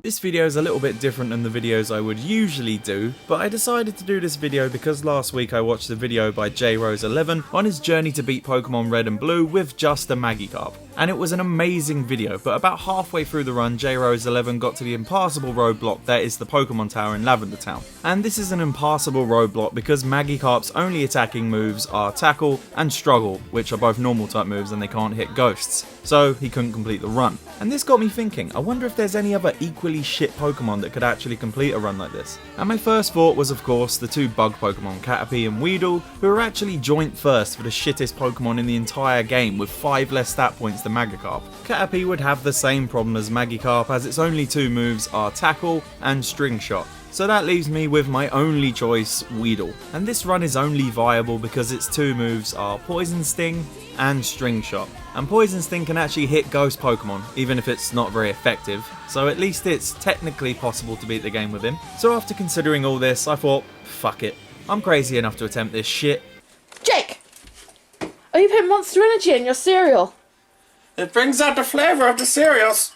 This video is a little bit different than the videos I would usually do, but I decided to do this video because last week I watched a video by JRose11 on his journey to beat Pokemon Red and Blue with just a Magikarp. And it was an amazing video, but about halfway through the run, JRose11 got to the impassable roadblock that is the Pokemon Tower in Lavender Town. And this is an impassable roadblock because Magikarp's only attacking moves are Tackle and Struggle, which are both normal type moves and they can't hit ghosts. So he couldn't complete the run. And this got me thinking, I wonder if there's any other equally shit Pokemon that could actually complete a run like this. And my first thought was of course the two bug Pokemon, Caterpie and Weedle, who are actually joint first for the shittest Pokemon in the entire game with 5 less stat points than Magikarp. Caterpie would have the same problem as Magikarp as its only two moves are Tackle and String Shot. So that leaves me with my only choice, Weedle. And this run is only viable because its two moves are Poison Sting and String Shot. And Poison Sting can actually hit ghost Pokemon, even if it's not very effective, so at least it's technically possible to beat the game with him. So after considering all this, I thought, fuck it. I'm crazy enough to attempt this shit. Jake! Are you putting Monster Energy in your cereal? It brings out the flavour of the cereals.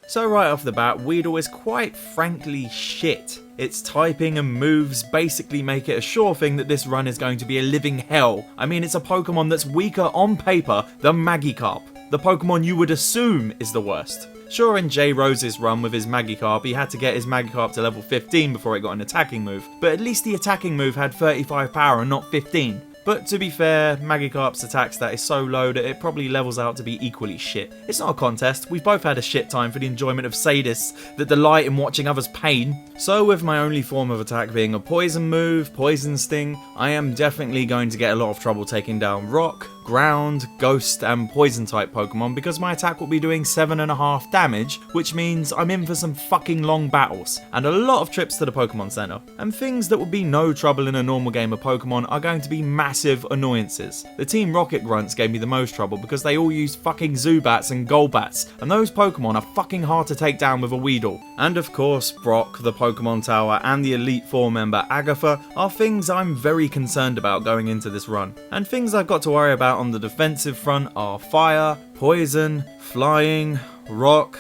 So right off the bat, Weedle is quite frankly shit. Its typing and moves basically make it a sure thing that this run is going to be a living hell. I mean, it's a Pokemon that's weaker on paper than Magikarp, the Pokemon you would assume is the worst. Sure, in J Rose's run with his Magikarp, he had to get his Magikarp to level 15 before it got an attacking move, but at least the attacking move had 35 power and not 15. But to be fair, Magikarp's attack stat is so low that it probably levels out to be equally shit. It's not a contest, we've both had a shit time for the enjoyment of sadists that delight in watching others' pain. So with my only form of attack being a poison move, Poison Sting, I am definitely going to get a lot of trouble taking down Rock, Ground, Ghost and Poison type Pokemon because my attack will be doing 7.5 damage, which means I'm in for some fucking long battles and a lot of trips to the Pokemon Center. And things that would be no trouble in a normal game of Pokemon are going to be massive annoyances. The Team Rocket Grunts gave me the most trouble because they all use fucking Zubats and Golbats, and those Pokemon are fucking hard to take down with a Weedle. And of course, Brock, the Pokemon Tower and the Elite Four member Agatha are things I'm very concerned about going into this run. And things I've got to worry about on the defensive front are Fire, Poison, Flying, Rock,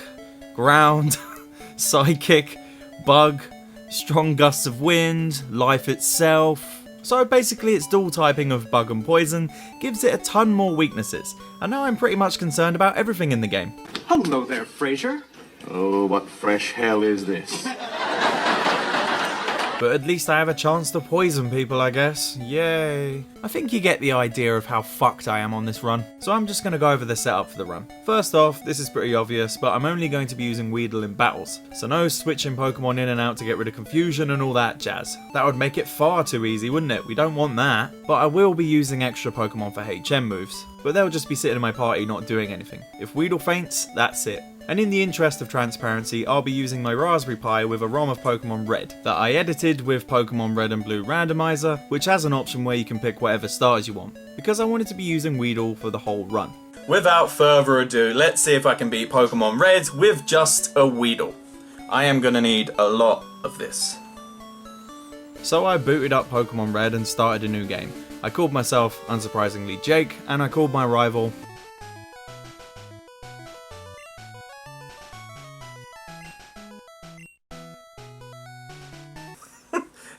Ground, Psychic, Bug, Strong Gusts of Wind, Life itself. So basically its dual typing of Bug and Poison gives it a ton more weaknesses, and now I'm pretty much concerned about everything in the game. Hello there, Fraser. Oh, what fresh hell is this? But at least I have a chance to poison people, I guess. Yay. I think you get the idea of how fucked I am on this run. So I'm just going to go over the setup for the run. First off, this is pretty obvious, but I'm only going to be using Weedle in battles. So no switching Pokemon in and out to get rid of confusion and all that jazz. That would make it far too easy, wouldn't it? We don't want that. But I will be using extra Pokemon for HM moves. But they'll just be sitting in my party not doing anything. If Weedle faints, that's it. And in the interest of transparency, I'll be using my Raspberry Pi with a ROM of Pokemon Red that I edited with Pokemon Red and Blue Randomizer, which has an option where you can pick whatever starters you want, because I wanted to be using Weedle for the whole run. Without further ado, let's see if I can beat Pokemon Red with just a Weedle. I am gonna need a lot of this. So I booted up Pokemon Red and started a new game. I called myself, unsurprisingly, Jake, and I called my rival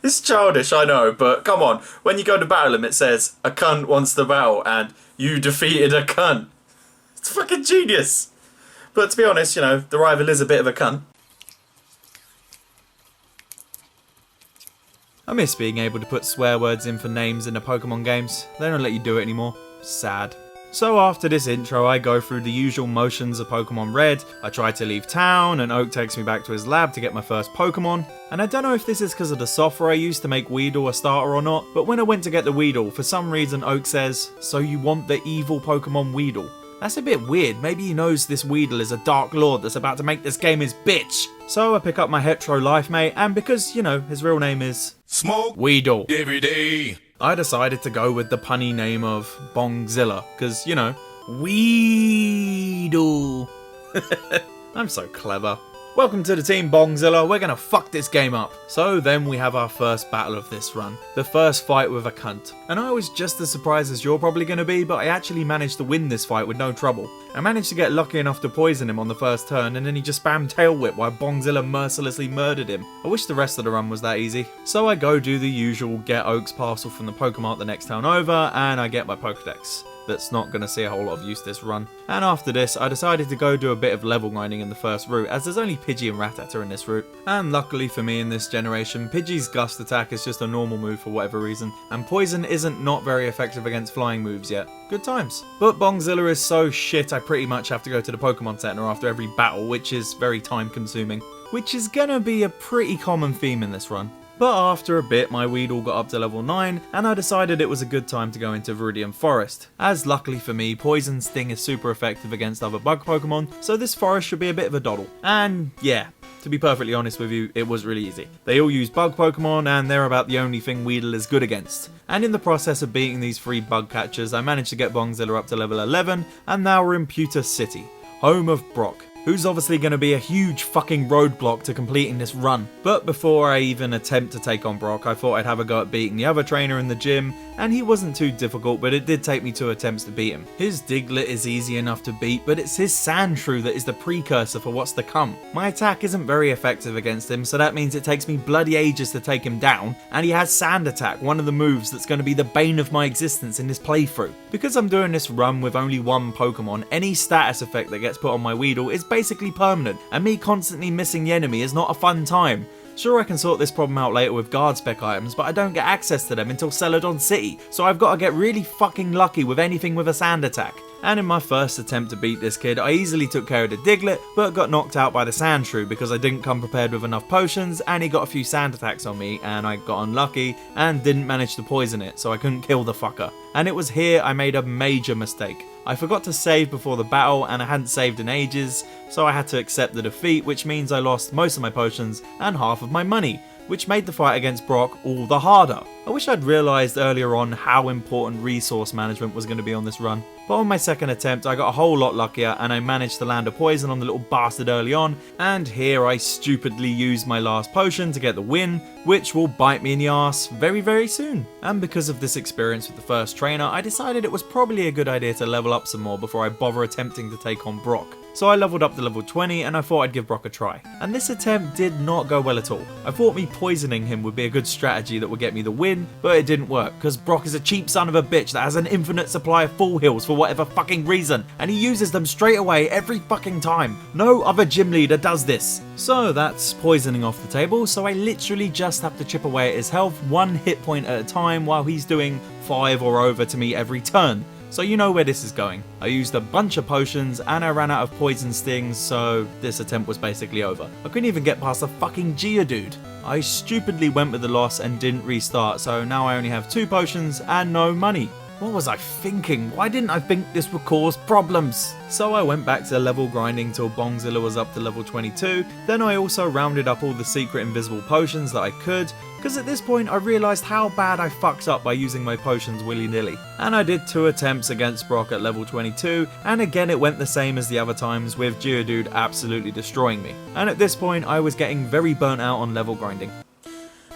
It's childish, I know, but come on. When you go to battle him, it says, a cunt wants to battle, and you defeated a cunt. It's fucking genius. But to be honest, you know, the rival is a bit of a cunt. I miss being able to put swear words in for names in the Pokemon games. They don't let you do it anymore. Sad. So after this intro, I go through the usual motions of Pokemon Red. I try to leave town, and Oak takes me back to his lab to get my first Pokemon. And I don't know if this is because of the software I used to make Weedle a starter or not, but when I went to get the Weedle, for some reason Oak says, "So you want the evil Pokemon Weedle?" That's a bit weird. Maybe he knows this Weedle is a Dark Lord that's about to make this game his bitch. So I pick up my hetero life mate, and because, you know, his real name is Smoke Weedle every day. I decided to go with the punny name of Bongzilla, because, you know, Weedle. I'm so clever. Welcome to the team, Bongzilla. We're gonna fuck this game up. So then we have our first battle of this run. The first fight with a cunt. And I was just as surprised as you're probably gonna be, but I actually managed to win this fight with no trouble. I managed to get lucky enough to poison him on the first turn, and then he just spammed tail whip while Bongzilla mercilessly murdered him. I wish the rest of the run was that easy. So I go do the usual get Oak's parcel from the Pokemart the next town over, and I get my Pokedex. That's not going to see a whole lot of use this run. And after this, I decided to go do a bit of level grinding in the first route, as there's only Pidgey and Rattata in this route. And luckily for me in this generation, Pidgey's Gust attack is just a normal move for whatever reason, and Poison isn't not very effective against flying moves yet. Good times. But Bongzilla is so shit I pretty much have to go to the Pokemon Center after every battle, which is very time consuming. Which is gonna be a pretty common theme in this run. But after a bit, my Weedle got up to level 9, and I decided it was a good time to go into Viridian Forest. As luckily for me, Poison Sting is super effective against other bug Pokemon, so this forest should be a bit of a doddle. And yeah, to be perfectly honest with you, it was really easy. They all use bug Pokemon, and they're about the only thing Weedle is good against. And in the process of beating these 3 bug catchers, I managed to get Bongzilla up to level 11, and now we're in Pewter City, home of Brock, who's obviously going to be a huge fucking roadblock to completing this run. But before I even attempt to take on Brock, I thought I'd have a go at beating the other trainer in the gym, and he wasn't too difficult, but it did take me 2 attempts to beat him. His Diglett is easy enough to beat, but it's his Sandshrew that is the precursor for what's to come. My attack isn't very effective against him, so that means it takes me bloody ages to take him down, and he has Sand Attack, one of the moves that's going to be the bane of my existence in this playthrough. Because I'm doing this run with only 1 Pokemon, any status effect that gets put on my Weedle is basically permanent, and me constantly missing the enemy is not a fun time. Sure, I can sort this problem out later with guard spec items, but I don't get access to them until Celadon City, so I've got to get really fucking lucky with anything with a Sand Attack. And in my first attempt to beat this kid, I easily took care of the Diglett, but got knocked out by the Sandshrew because I didn't come prepared with enough potions, and he got a few Sand Attacks on me, and I got unlucky, and didn't manage to poison it, so I couldn't kill the fucker. And it was here I made a major mistake. I forgot to save before the battle, and I hadn't saved in ages, so I had to accept the defeat, which means I lost most of my potions and half of my money, which made the fight against Brock all the harder. I wish I'd realised earlier on how important resource management was going to be on this run. But on my second attempt I got a whole lot luckier, and I managed to land a poison on the little bastard early on, and here I stupidly used my last potion to get the win, which will bite me in the arse very, very soon. And because of this experience with the first trainer, I decided it was probably a good idea to level up some more before I bother attempting to take on Brock. So I leveled up to level 20, and I thought I'd give Brock a try. And this attempt did not go well at all. I thought me poisoning him would be a good strategy that would get me the win, but it didn't work, because Brock is a cheap son of a bitch that has an infinite supply of full heals for whatever fucking reason, and he uses them straight away every fucking time. No other gym leader does this. So that's poisoning off the table, so I literally just have to chip away at his health 1 hit point at a time while he's doing 5 or over to me every turn. So you know where this is going. I used a bunch of potions and I ran out of poison stings, so this attempt was basically over. I couldn't even get past a fucking Geodude. I stupidly went with the loss and didn't restart, so now I only have 2 potions and no money. What was I thinking? Why didn't I think this would cause problems? So I went back to level grinding till Bongzilla was up to level 22, then I also rounded up all the secret invisible potions that I could, because at this point I realised how bad I fucked up by using my potions willy-nilly. And I did 2 attempts against Brock at level 22, and again it went the same as the other times, with Geodude absolutely destroying me. And at this point I was getting very burnt out on level grinding.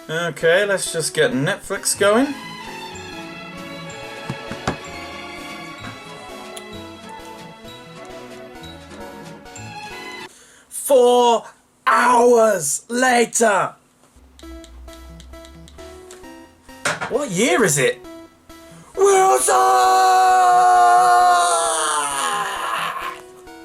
Okay, let's just get Netflix going. Four hours later! What year is it? Wilson!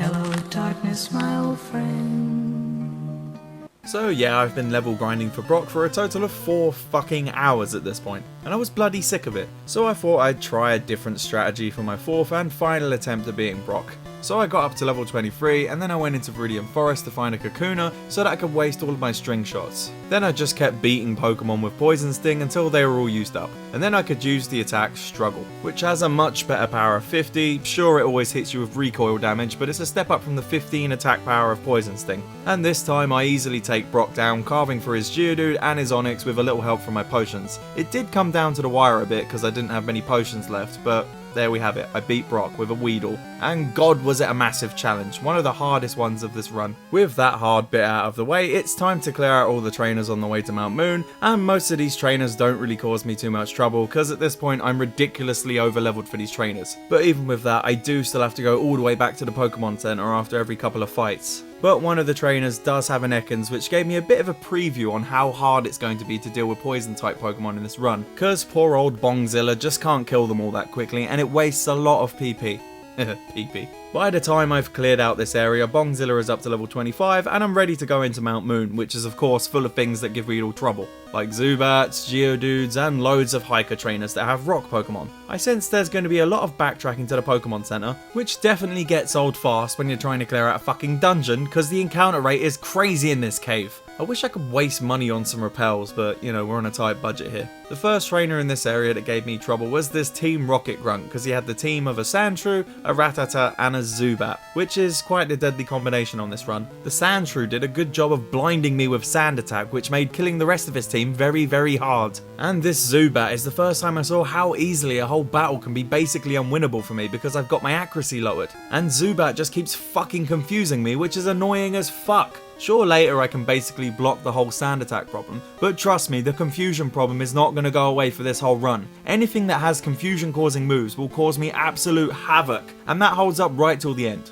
Hello, darkness, my old friend. So yeah, I've been level grinding for Brock for a total of 4 fucking hours at this point, and I was bloody sick of it. So I thought I'd try a different strategy for my 4th and final attempt at beating Brock. So I got up to level 23, and then I went into Viridian Forest to find a Kakuna so that I could waste all of my string shots. Then I just kept beating Pokemon with Poison Sting until they were all used up, and then I could use the attack Struggle, which has a much better power of 50. Sure, it always hits you with recoil damage, but it's a step up from the 15 attack power of Poison Sting. And this time I easily take Brock down, carving for his Geodude and his Onix with a little help from my potions. It did come down to the wire a bit because I didn't have many potions left, but there we have it. I beat Brock with a Weedle. And God, was it a massive challenge. One of the hardest ones of this run. With that hard bit out of the way, it's time to clear out all the trainers on the way to Mount Moon. And most of these trainers don't really cause me too much trouble, because at this point I'm ridiculously over leveled for these trainers. But even with that, I do still have to go all the way back to the Pokemon Center after every couple of fights. But one of the trainers does have an Ekans, which gave me a bit of a preview on how hard it's going to be to deal with poison type Pokemon in this run, cause poor old Bongzilla just can't kill them all that quickly and it wastes a lot of PP. PP. By the time I've cleared out this area, Bongzilla is up to level 25 and I'm ready to go into Mount Moon, which is of course full of things that give Weedle trouble, like Zubats, Geodudes and loads of Hiker trainers that have rock Pokemon. I sense there's going to be a lot of backtracking to the Pokemon Center, which definitely gets old fast when you're trying to clear out a fucking dungeon, because the encounter rate is crazy in this cave. I wish I could waste money on some repels, but you know, we're on a tight budget here. The first trainer in this area that gave me trouble was this Team Rocket Grunt, because he had the team of a Sandshrew, a Rattata and a Zubat, which is quite a deadly combination on this run. The Sandshrew did a good job of blinding me with Sand Attack, which made killing the rest of his team very, very hard. And this Zubat is the first time I saw how easily a whole battle can be basically unwinnable for me because I've got my accuracy lowered. And Zubat just keeps fucking confusing me, which is annoying as fuck. Sure, later I can basically block the whole Sand Attack problem, but trust me, the confusion problem is not going to go away for this whole run. Anything that has confusion causing moves will cause me absolute havoc, and that holds up right till the end.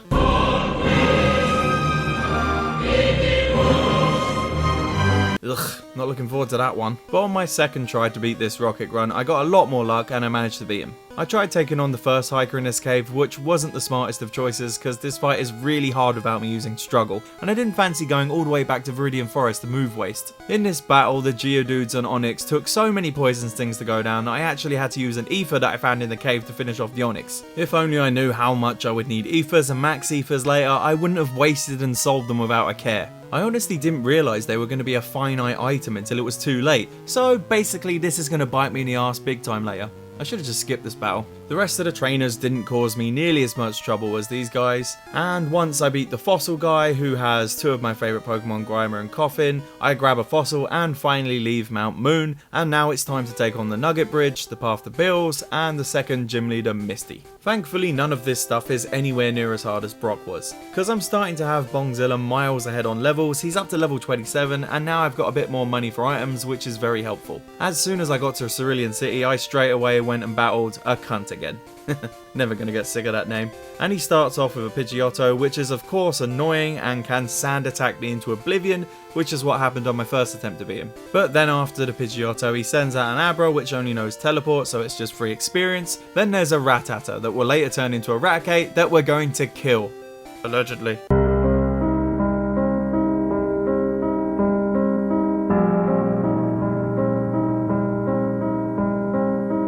Ugh, not looking forward to that one. But on my second try to beat this Rocket Grunt, I got a lot more luck and I managed to beat him. I tried taking on the first hiker in this cave, which wasn't the smartest of choices because this fight is really hard without me using Struggle, and I didn't fancy going all the way back to Viridian Forest to move waste. In this battle, the Geodudes and Onix took so many poison stings to go down that I actually had to use an ether that I found in the cave to finish off the Onix. If only I knew how much I would need ethers and max ethers later, I wouldn't have wasted and sold them without a care. I honestly didn't realise they were going to be a finite item until it was too late, so basically this is going to bite me in the arse big time later. I should have just skipped this battle. The rest of the trainers didn't cause me nearly as much trouble as these guys, and once I beat the fossil guy, who has two of my favourite Pokemon, Grimer and Coffin, I grab a fossil and finally leave Mount Moon, and now it's time to take on the Nugget Bridge, the Path to Bills, and the second gym leader, Misty. Thankfully, none of this stuff is anywhere near as hard as Brock was, because I'm starting to have Bongzilla miles ahead on levels. He's up to level 27, and now I've got a bit more money for items, which is very helpful. As soon as I got to Cerulean City, I straight away went and battled a cunt again. Never gonna get sick of that name. And he starts off with a Pidgeotto, which is of course annoying and can Sand Attack me into oblivion, which is what happened on my first attempt to beat him. But then after the Pidgeotto, he sends out an Abra, which only knows Teleport, so it's just free experience. Then there's a Rattata that will later turn into a Raticate that we're going to kill. Allegedly.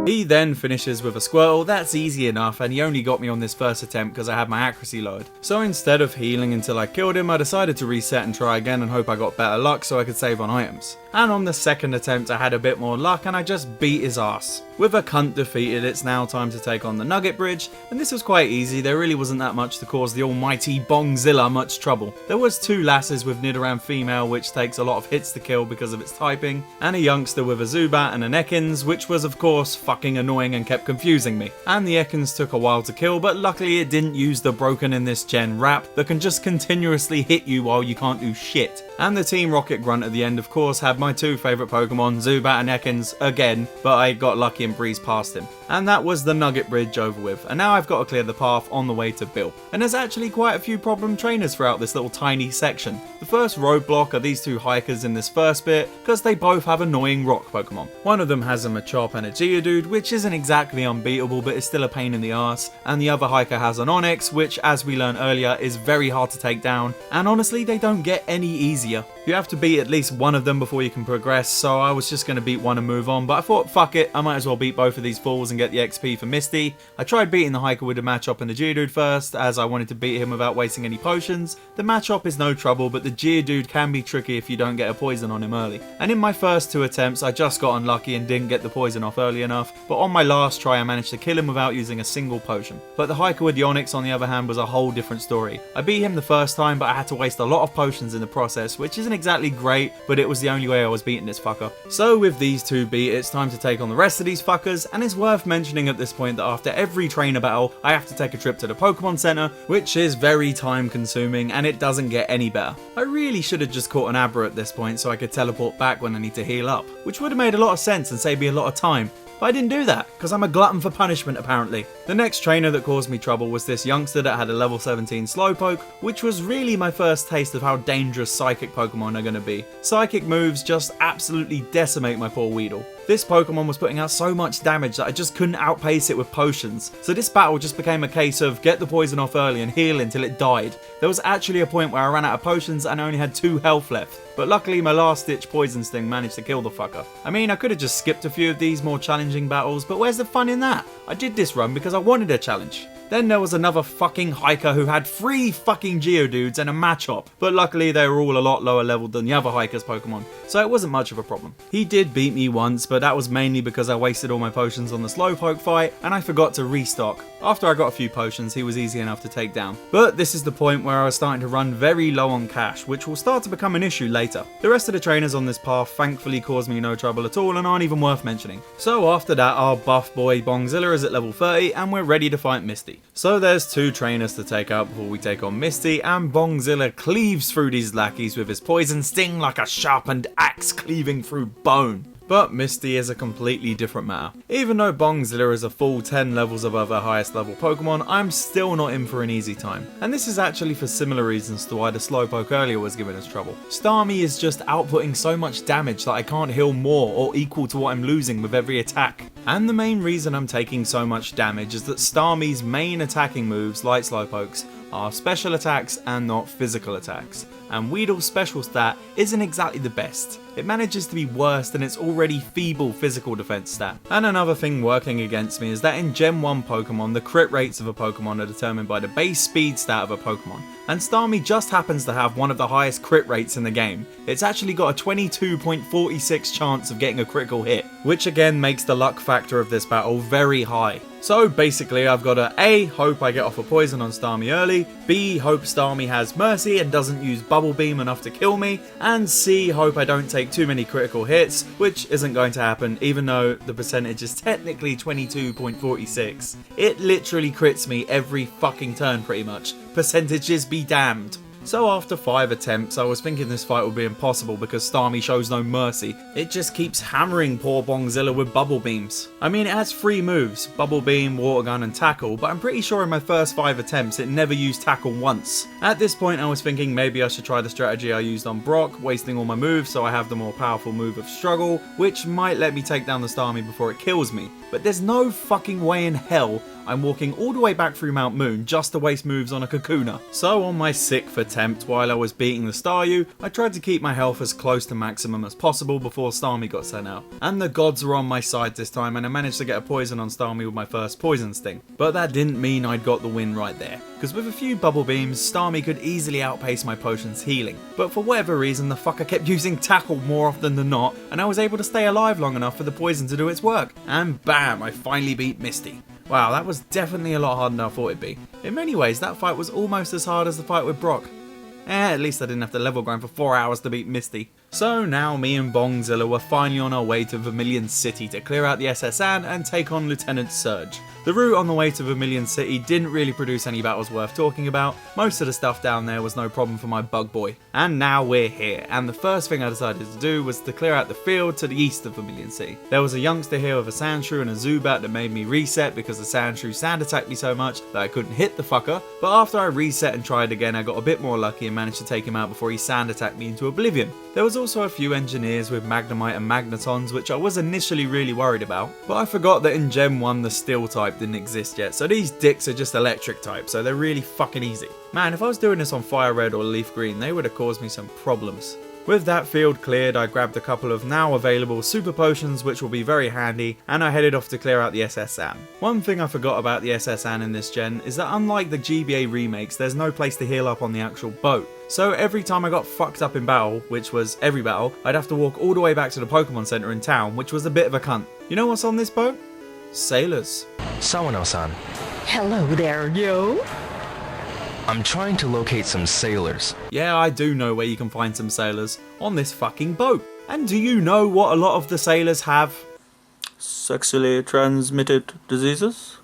He then finishes with a Squirtle. That's easy enough, and he only got me on this first attempt because I had my accuracy lowered. So instead of healing until I killed him, I decided to reset and try again and hope I got better luck so I could save on items. And on the second attempt I had a bit more luck and I just beat his ass. With a cunt defeated, it's now time to take on the Nugget Bridge, and this was quite easy. There really wasn't that much to cause the almighty Bongzilla much trouble. There was two lasses with Nidoran female, which takes a lot of hits to kill because of its typing, and a youngster with a Zubat and an Ekans, which was of course fucking annoying and kept confusing me. And the Ekans took a while to kill, but luckily it didn't use the broken in this gen wrap that can just continuously hit you while you can't do shit. And the Team Rocket Grunt at the end of course had my two favourite Pokemon, Zubat and Ekans, again, but I got lucky and breezed past him. And that was the Nugget Bridge over with, and now I've got to clear the path on the way to Bill. And there's actually quite a few problem trainers throughout this little tiny section. The first roadblock are these two hikers in this first bit, because they both have annoying rock Pokemon. One of them has a Machop and a Geodude, which isn't exactly unbeatable, but is still a pain in the arse, and the other hiker has an Onix, which as we learned earlier is very hard to take down, and honestly they don't get any easier. You have to beat at least one of them before you can progress, so I was just going to beat one and move on, but I thought fuck it, I might as well beat both of these fools and get the XP for Misty. I tried beating the hiker with the Machop and the Geodude first, as I wanted to beat him without wasting any potions. The Machop is no trouble, but the Geodude can be tricky if you don't get a poison on him early. And in my first two attempts I just got unlucky and didn't get the poison off early enough, but on my last try I managed to kill him without using a single potion. But the hiker with the Onix on the other hand was a whole different story. I beat him the first time, but I had to waste a lot of potions in the process, which isn't exactly great, but it was the only way I was beating this fucker. So with these two beat, it's time to take on the rest of these fuckers, and it's worth worth mentioning at this point that after every trainer battle, I have to take a trip to the Pokemon Center, which is very time consuming and it doesn't get any better. I really should have just caught an Abra at this point so I could teleport back when I need to heal up, which would have made a lot of sense and saved me a lot of time. But I didn't do that, because I'm a glutton for punishment apparently. The next trainer that caused me trouble was this youngster that had a level 17 Slowpoke, which was really my first taste of how dangerous Psychic Pokemon are going to be. Psychic moves just absolutely decimate my poor Weedle. This Pokemon was putting out so much damage that I just couldn't outpace it with potions, so this battle just became a case of get the poison off early and heal until it died. There was actually a point where I ran out of potions and I only had 2 health left, but luckily my last ditch poison sting managed to kill the fucker. I mean, I could have just skipped a few of these more challenging battles, but where's the fun in that? I did this run because I wanted a challenge. Then there was another fucking hiker who had 3 fucking Geodudes and a Machop, but luckily they were all a lot lower level than the other hiker's Pokemon, so it wasn't much of a problem. He did beat me once, but that was mainly because I wasted all my potions on the Slowpoke fight and I forgot to restock. After I got a few potions, he was easy enough to take down. But this is the point where I was starting to run very low on cash, which will start to become an issue later. The rest of the trainers on this path thankfully caused me no trouble at all and aren't even worth mentioning. So after that, our buff boy Bongzilla is at level 30 and we're ready to fight Misty. So there's 2 trainers to take out before we take on Misty, and Bongzilla cleaves through these lackeys with his poison sting like a sharpened axe cleaving through bone. But Misty is a completely different matter. Even though Bongzilla is a full 10 levels above her highest level Pokemon, I'm still not in for an easy time. And this is actually for similar reasons to why the Slowpoke earlier was giving us trouble. Starmie is just outputting so much damage that I can't heal more or equal to what I'm losing with every attack. And the main reason I'm taking so much damage is that Starmie's main attacking moves, like Slowpoke's, are special attacks and not physical attacks. And Weedle's special stat isn't exactly the best. It manages to be worse than its already feeble physical defense stat. And another thing working against me is that in Gen 1 Pokemon, the crit rates of a Pokemon are determined by the base speed stat of a Pokemon. And Starmie just happens to have one of the highest crit rates in the game. It's actually got a 22.46 chance of getting a critical hit, which again makes the luck factor of this battle very high. So basically I've got to A, hope I get off a poison on Starmie early, B, hope Starmie has mercy and doesn't use Bubble Beam enough to kill me, and C, hope I don't take too many critical hits, which isn't going to happen even though the percentage is technically 22.46. It literally crits me every fucking turn pretty much. Percentages be damned. So after 5 attempts, I was thinking this fight would be impossible because Starmie shows no mercy. It just keeps hammering poor Bongzilla with Bubble Beams. I mean, it has 3 moves, Bubble Beam, Water Gun and Tackle, but I'm pretty sure in my first 5 attempts it never used Tackle once. At this point I was thinking maybe I should try the strategy I used on Brock, wasting all my moves so I have the more powerful move of Struggle, which might let me take down the Starmie before it kills me. But there's no fucking way in hell I'm walking all the way back through Mount Moon just to waste moves on a Kakuna. So on my 6th attempt, while I was beating the Staryu, I tried to keep my health as close to maximum as possible before Starmie got sent out. And the gods were on my side this time and I managed to get a poison on Starmie with my first poison sting. But that didn't mean I'd got the win right there, because with a few bubble beams, Starmie could easily outpace my potion's healing. But for whatever reason, the fucker kept using Tackle more often than not, and I was able to stay alive long enough for the poison to do its work. And bam, I finally beat Misty. Wow, that was definitely a lot harder than I thought it'd be. In many ways, that fight was almost as hard as the fight with Brock. At least I didn't have to level grind for 4 hours to beat Misty. So now me and Bongzilla were finally on our way to Vermilion City to clear out the SS Anne and take on Lieutenant Surge. The route on the way to Vermilion City didn't really produce any battles worth talking about. Most of the stuff down there was no problem for my bug boy. And now we're here, and the first thing I decided to do was to clear out the field to the east of Vermilion City. There was a youngster here with a Sandshrew and a Zubat that made me reset because the Sandshrew sand attacked me so much that I couldn't hit the fucker, but after I reset and tried again I got a bit more lucky and managed to take him out before he sand attacked me into oblivion. There was also a few engineers with Magnemite and Magnetons, which I was initially really worried about, but I forgot that in Gen 1 the Steel type didn't exist yet, so these dicks are just electric type, so they're really fucking easy. Man, if I was doing this on Fire Red or Leaf Green, they would have caused me some problems. With that field cleared, I grabbed a couple of now available super potions which will be very handy, and I headed off to clear out the SS Anne. One thing I forgot about the SS Anne in this gen is that unlike the GBA remakes, there's no place to heal up on the actual boat. So every time I got fucked up in battle, which was every battle, I'd have to walk all the way back to the Pokemon Center in town, which was a bit of a cunt. You know what's on this boat? Sailors. Sawano-san, Hello there, yo. I'm trying to locate some sailors. Yeah, I do know where you can find some sailors. On this fucking boat. And do you know what a lot of the sailors have? Sexually transmitted diseases?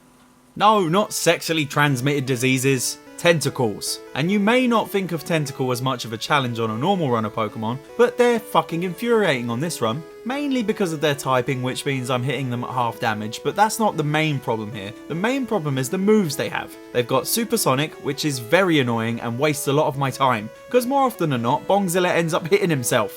No, not sexually transmitted diseases. Tentacles. And you may not think of Tentacle as much of a challenge on a normal run of Pokemon, but they're fucking infuriating on this run. Mainly because of their typing, which means I'm hitting them at half damage, but that's not the main problem here. The main problem is the moves they have. They've got Supersonic, which is very annoying and wastes a lot of my time, because more often than not, Bongzilla ends up hitting himself.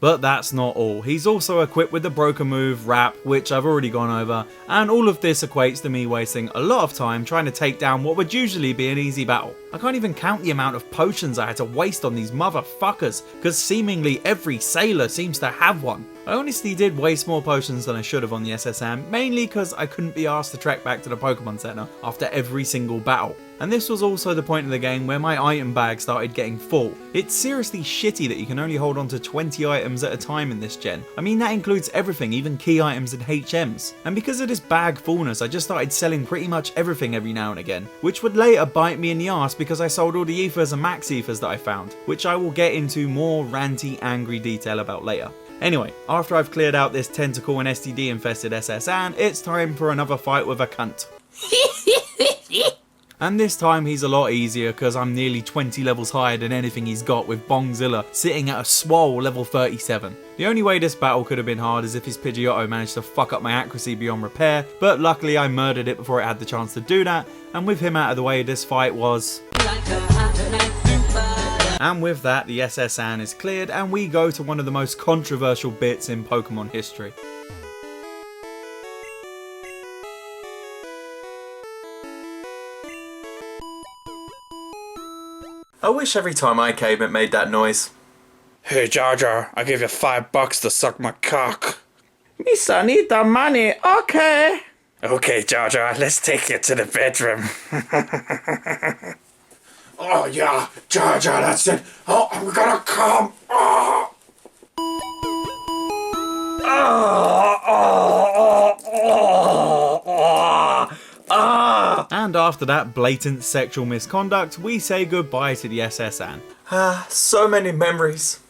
But that's not all. He's also equipped with the broken move, Wrap, which I've already gone over, and all of this equates to me wasting a lot of time trying to take down what would usually be an easy battle. I can't even count the amount of potions I had to waste on these motherfuckers, because seemingly every sailor seems to have one. I honestly did waste more potions than I should have on the SSN, mainly because I couldn't be asked to trek back to the Pokemon Center after every single battle. And this was also the point of the game where my item bag started getting full. It's seriously shitty that you can only hold on to 20 items at a time in this gen. I mean, that includes everything, even key items and HMs. And because of this bag fullness, I just started selling pretty much everything every now and again, which would later bite me in the arse because I sold all the ethers and max ethers that I found, which I will get into more ranty, angry detail about later. Anyway, after I've cleared out this tentacle and STD infested SSN, it's time for another fight with a cunt. And this time he's a lot easier because I'm nearly 20 levels higher than anything he's got, with Bongzilla sitting at a swole level 37. The only way this battle could have been hard is if his Pidgeotto managed to fuck up my accuracy beyond repair, but luckily I murdered it before it had the chance to do that, and with him out of the way this fight was... And with that, the SSN is cleared and we go to one of the most controversial bits in Pokemon history. I wish every time I came it made that noise. Hey Jar Jar, I give you $5 to suck my cock. Me son need the money, okay. Okay Jar Jar, let's take you to the bedroom. Oh yeah, Jar Jar, that's it. Oh, I'm gonna come. Oh. And after that blatant sexual misconduct, we say goodbye to the SSN. So many memories.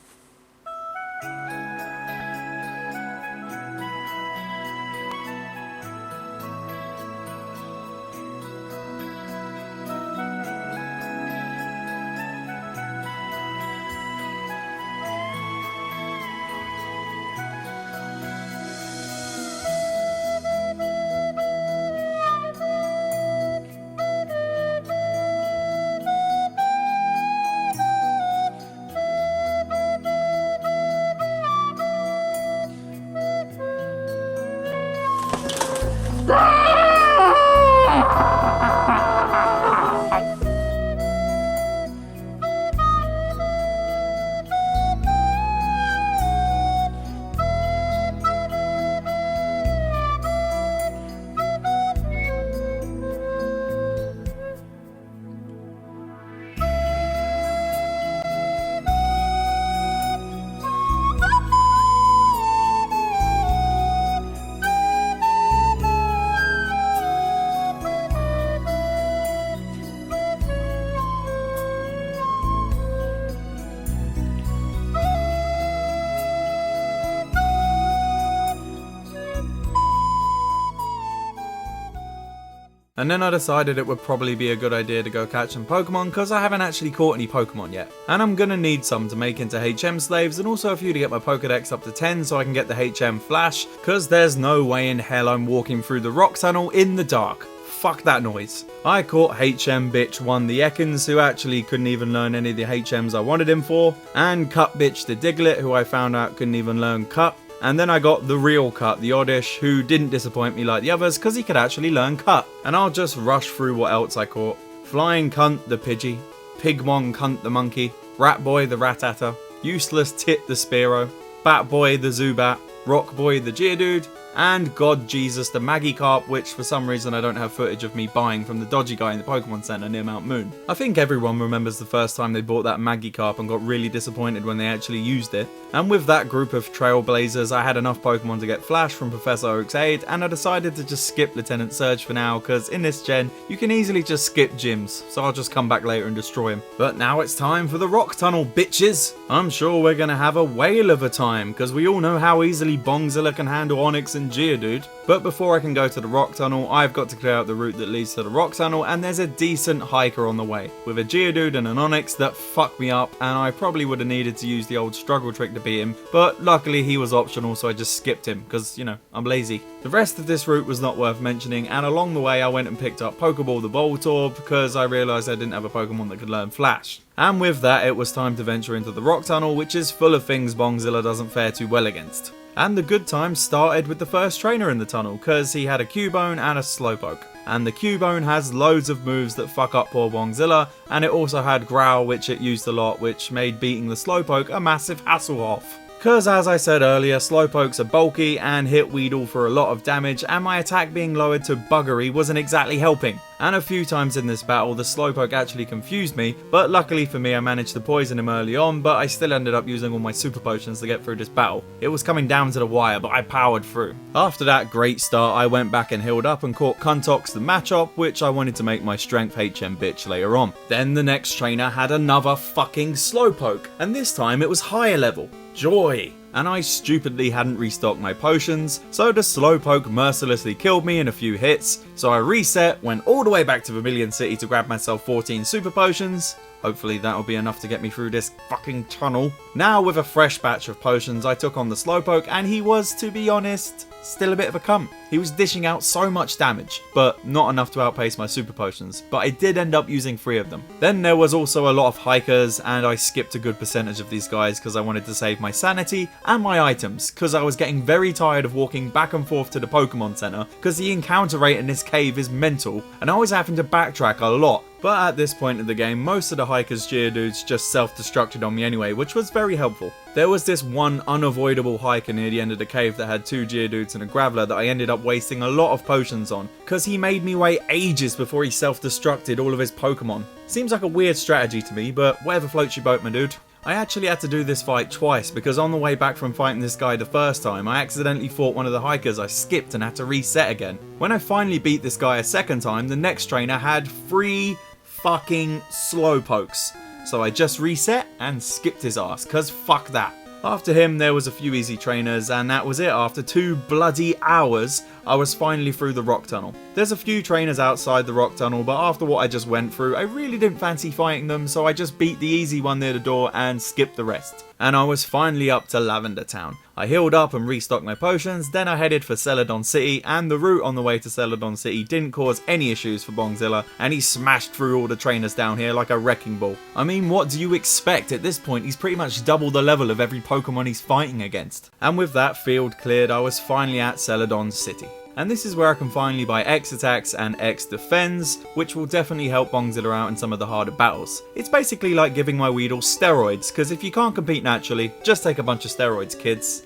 And then I decided it would probably be a good idea to go catch some Pokemon because I haven't actually caught any Pokemon yet. And I'm gonna need some to make into HM slaves and also a few to get my Pokedex up to 10 so I can get the HM Flash, because there's no way in hell I'm walking through the rock tunnel in the dark. Fuck that noise. I caught HM Bitch 1 the Ekans, who actually couldn't even learn any of the HMs I wanted him for, and Cut Bitch the Diglett, who I found out couldn't even learn Cut. And then I got the real Cut, the Oddish, who didn't disappoint me like the others because he could actually learn Cut. And I'll just rush through what else I caught. Flying Cunt the Pidgey, Pigmon Cunt the Monkey, Rat Boy the Rattata, Useless Tit the Spearow, Bat Boy the Zubat, Rock Boy the Geodude, and God Jesus the Magikarp, which for some reason I don't have footage of me buying from the dodgy guy in the Pokemon Center near Mount Moon. I think everyone remembers the first time they bought that Magikarp and got really disappointed when they actually used it. And with that group of trailblazers, I had enough Pokemon to get Flash from Professor Oak's aid, and I decided to just skip Lieutenant Surge for now, because in this gen, you can easily just skip gyms, so I'll just come back later and destroy him. But now it's time for the Rock Tunnel, bitches! I'm sure we're gonna have a whale of a time, because we all know how easily Bongzilla can handle Onix and Geodude. But before I can go to the Rock Tunnel, I've got to clear out the route that leads to the Rock Tunnel, and there's a decent hiker on the way, with a Geodude and an Onix that fucked me up, and I probably would have needed to use the old struggle trick to beat him, but luckily he was optional, so I just skipped him, because, you know, I'm lazy. The rest of this route was not worth mentioning, and along the way I went and picked up Pokeball the Voltorb, because I realised I didn't have a Pokemon that could learn Flash. And with that, it was time to venture into the Rock Tunnel, which is full of things Bongzilla doesn't fare too well against. And the good times started with the first trainer in the tunnel, cause he had a Cubone and a Slowpoke. And the Cubone has loads of moves that fuck up poor Bongzilla, and it also had Growl, which it used a lot, which made beating the Slowpoke a massive hassle-off. Cause as I said earlier, Slowpokes are bulky and hit Weedle for a lot of damage, and my attack being lowered to buggery wasn't exactly helping. And a few times in this battle the Slowpoke actually confused me, but luckily for me I managed to poison him early on, but I still ended up using all my super potions to get through this battle. It was coming down to the wire, but I powered through. After that great start, I went back and healed up and caught Kuntox the Machop, which I wanted to make my strength HM bitch later on. Then the next trainer had another fucking Slowpoke, and this time it was higher level. Joy! And I stupidly hadn't restocked my potions, so the Slowpoke mercilessly killed me in a few hits, so I reset, went all the way back to Vermilion City to grab myself 14 super potions. Hopefully that'll be enough to get me through this fucking tunnel. Now with a fresh batch of potions, I took on the Slowpoke, and he was, to be honest, still a bit of a cunt. He was dishing out so much damage, but not enough to outpace my super potions, but I did end up using 3 of them. Then there was also a lot of hikers, and I skipped a good percentage of these guys because I wanted to save my sanity and my items, because I was getting very tired of walking back and forth to the Pokemon Center, because the encounter rate in this cave is mental, and I was having to backtrack a lot. But at this point of the game, most of the hikers' Geodudes just self-destructed on me anyway, which was very helpful. There was this one unavoidable hiker near the end of the cave that had 2 Geodudes and a Graveler that I ended up wasting a lot of potions on, cause he made me wait ages before he self-destructed all of his Pokemon. Seems like a weird strategy to me, but whatever floats your boat, my dude. I actually had to do this fight twice, because on the way back from fighting this guy the first time, I accidentally fought one of the hikers I skipped and had to reset again. When I finally beat this guy a second time, the next trainer had 3 fucking Slowpokes. So I just reset and skipped his ass, cause fuck that. After him there was a few easy trainers, and that was it. After 2 bloody hours I was finally through the Rock Tunnel. There's a few trainers outside the Rock Tunnel, but after what I just went through I really didn't fancy fighting them, so I just beat the easy one near the door and skipped the rest. And I was finally up to Lavender Town. I healed up and restocked my potions, then I headed for Celadon City, and the route on the way to Celadon City didn't cause any issues for Bongzilla, and he smashed through all the trainers down here like a wrecking ball. I mean, what do you expect? At this point he's pretty much double the level of every Pokemon he's fighting against. And with that field cleared, I was finally at Celadon City. And this is where I can finally buy X attacks and X defends, which will definitely help Bongzilla out in some of the harder battles. It's basically like giving my Weedle steroids, because if you can't compete naturally, just take a bunch of steroids, kids.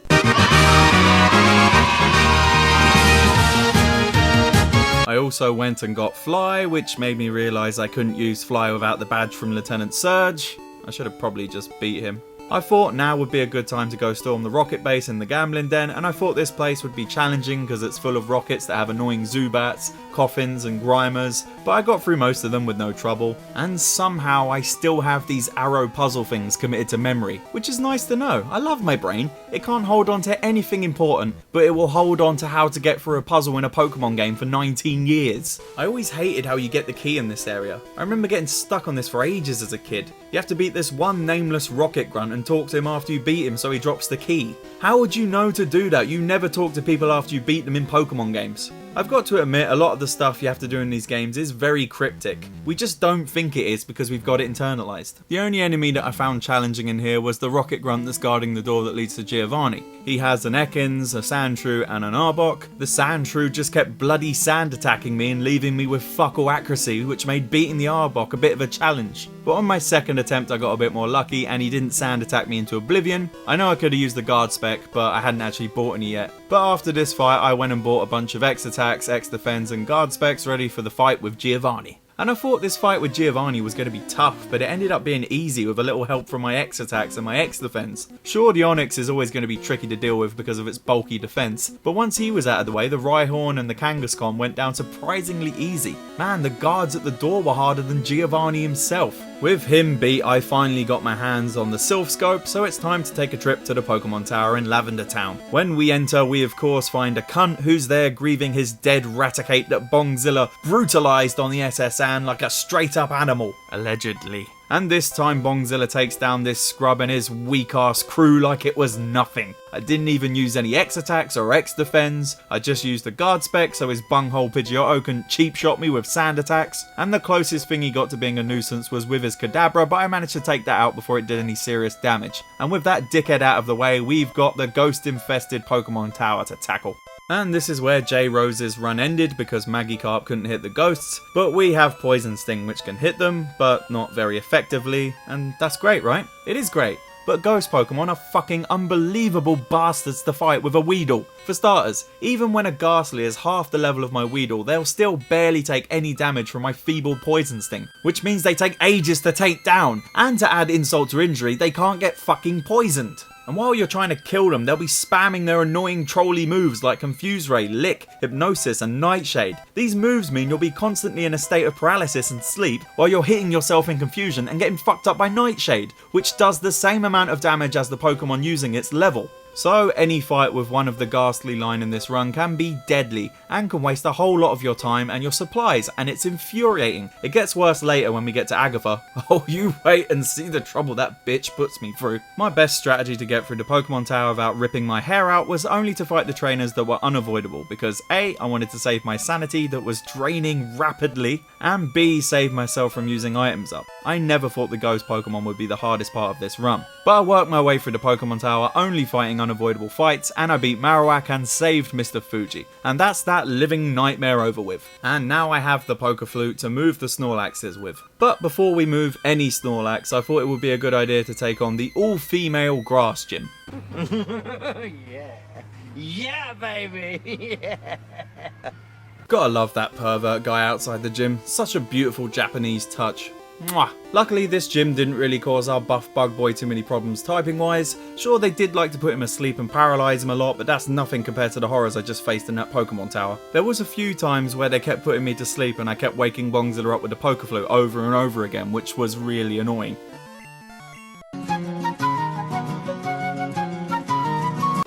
I also went and got Fly, which made me realise I couldn't use Fly without the badge from Lieutenant Surge. I should have probably just beat him. I thought now would be a good time to go storm the rocket base in the gambling den, and I thought this place would be challenging because it's full of rockets that have annoying Zubats, Coffins and Grimers, but I got through most of them with no trouble, and somehow I still have these arrow puzzle things committed to memory, which is nice to know. I love my brain. It can't hold on to anything important, but it will hold on to how to get through a puzzle in a Pokemon game for 19 years. I always hated how you get the key in this area. I remember getting stuck on this for ages as a kid. You have to beat this one nameless rocket grunt and talk to him after you beat him so he drops the key. How would you know to do that? You never talk to people after you beat them in Pokemon games. I've got to admit, a lot of the stuff you have to do in these games is very cryptic. We just don't think it is because we've got it internalized. The only enemy that I found challenging in here was the rocket grunt that's guarding the door that leads to Giovanni. He has an Ekans, a Sandshrew and an Arbok. The Sandshrew just kept bloody sand attacking me and leaving me with fuck all accuracy, which made beating the Arbok a bit of a challenge. But on my second attempt I got a bit more lucky and he didn't sand attack me into oblivion. I know I could have used the guard spec, but I hadn't actually bought any yet. But after this fight I went and bought a bunch of X attacks, X defense and guard specs ready for the fight with Giovanni. And I thought this fight with Giovanni was going to be tough, but it ended up being easy with a little help from my X attacks and my X defense. Sure, the Onyx is always going to be tricky to deal with because of its bulky defense, but once he was out of the way, the Rhyhorn and the Kangaskhan went down surprisingly easy. Man, the guards at the door were harder than Giovanni himself. With him beat, I finally got my hands on the Sylph Scope, so it's time to take a trip to the Pokemon Tower in Lavender Town. When we enter, we of course find a cunt who's there grieving his dead Raticate that Bongzilla brutalised on the SS Anne like a straight up animal. Allegedly. And this time Bongzilla takes down this scrub and his weak ass crew like it was nothing. I didn't even use any X attacks or X defense, I just used the guard spec so his bunghole Pidgeotto couldn't cheap shot me with sand attacks, and the closest thing he got to being a nuisance was with his Kadabra, but I managed to take that out before it did any serious damage. And with that dickhead out of the way, we've got the ghost infested Pokemon Tower to tackle. And this is where J Rose's run ended because Magikarp couldn't hit the ghosts, but we have Poison Sting which can hit them, but not very effectively, and that's great, right? It is great. But ghost Pokemon are fucking unbelievable bastards to fight with a Weedle. For starters, even when a Ghastly is half the level of my Weedle, they'll still barely take any damage from my feeble Poison Sting, which means they take ages to take down, and to add insult to injury, they can't get fucking poisoned. And while you're trying to kill them, they'll be spamming their annoying trolly moves like Confuse Ray, Lick, Hypnosis and Nightshade. These moves mean you'll be constantly in a state of paralysis and sleep while you're hitting yourself in confusion and getting fucked up by Nightshade, which does the same amount of damage as the Pokemon using its level. So any fight with one of the Ghastly line in this run can be deadly and can waste a whole lot of your time and your supplies, and it's infuriating. It gets worse later when we get to Agatha. Oh, you wait and see the trouble that bitch puts me through. My best strategy to get through the Pokemon Tower without ripping my hair out was only to fight the trainers that were unavoidable, because A, I wanted to save my sanity that was draining rapidly, and B, save myself from using items up. I never thought the ghost Pokemon would be the hardest part of this run, but I worked my way through the Pokemon Tower only fighting unavoidable fights, and I beat Marowak and saved Mr. Fuji, and that's that living nightmare over with. And now I have the Poker Flute to move the Snorlaxes with. But before we move any Snorlax, I thought it would be a good idea to take on the all-female Grass Gym. Yeah, baby! Yeah. Gotta love that pervert guy outside the gym, such a beautiful Japanese touch. Mwah. Luckily this gym didn't really cause our buff bug boy too many problems typing wise. Sure, they did like to put him asleep and paralyse him a lot, but that's nothing compared to the horrors I just faced in that Pokemon Tower. There was a few times where they kept putting me to sleep and I kept waking Bongzilla up with the Poker Flute over and over again, which was really annoying.